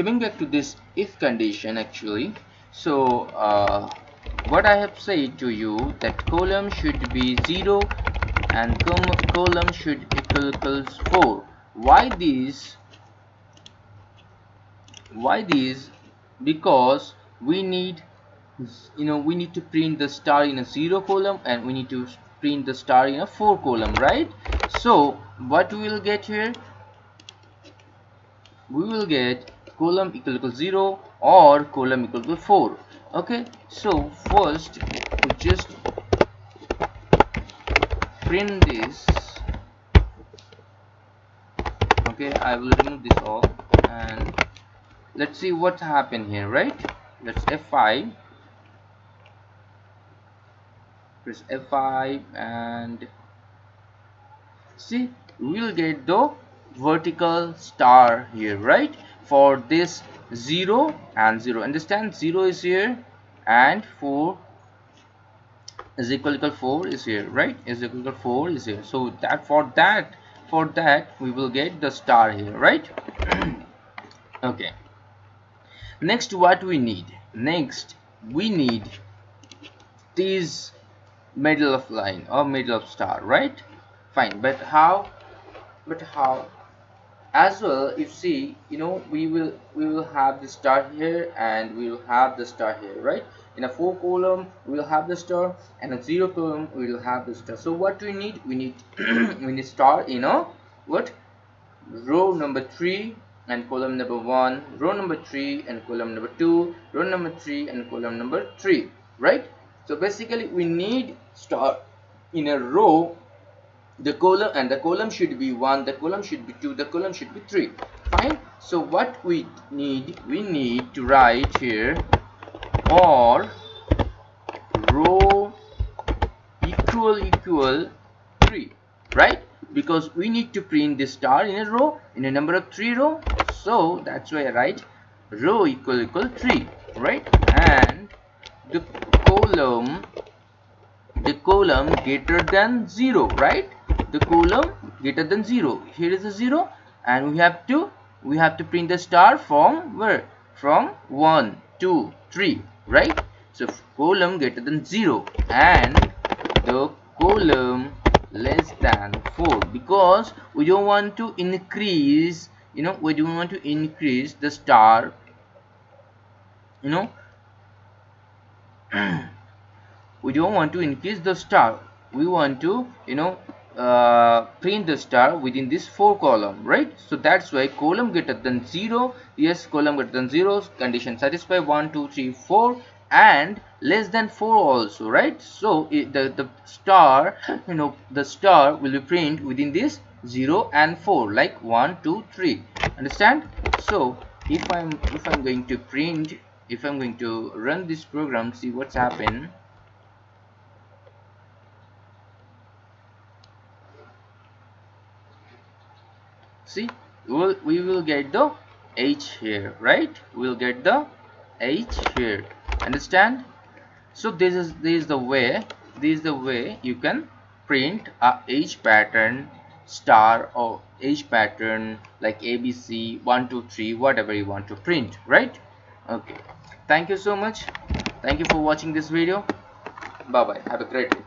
coming back to this if condition actually. So what I have said to you that column should be 0 and column should equals 4. Why these? Because we need, we need to print the star in a 0 column and we need to print the star in a 4 column, right? So what we will get here, we will get column equal to 0 or column equal to 4. Okay, so first we just print this. Okay, I will remove this all and let's see what happened here, right? Let's F5, press F5 and see, we will get the vertical star here, right? For this 0 and 0, understand, 0 is here and 4 is equal to 4 is here, right? Is equal to 4 is here. So that for that we will get the star here, right? Okay, next what we need, next we need this middle of line or middle of star, right? Fine, but how as well? If see, we will have the star here and we will have the star here, right? In a 4 column we will have the star and a 0 column we will have the star. So what we need, we need we need star in a what, row number 3 and column number 1, row number 3 and column number 2, row number 3 and column number 3, right? So basically we need star in a row, the column should be 1, the column should be 2, the column should be 3. Fine. So what we need to write here, or row equal 3, right? Because we need to print the star in a row, in a number of 3 row. So that's why I write row equal 3, right? And the column greater than 0, right? The column greater than 0, here is a 0 and we have to print the star from where, from 1 2 3, right? So column greater than 0 and the column less than 4, because we don't want to increase, we don't want to increase the star, we don't want to increase the star, we want to print the star within this 4 column, right? So that's why column greater than 0, yes, column greater than 0 condition satisfy 1 2 3 4 and less than 4 also, right? So the star, the star will be print within this 0 and 4, like 1 2 3, understand? So if I'm going to print, if I'm going to run this program, see what's happened. See, we will get the H here, right? We'll get the H here, understand? So this is the way you can print a H pattern star or H pattern like ABC 1 2 3, whatever you want to print, right? Okay, thank you so much, thank you for watching this video. Bye bye, have a great day.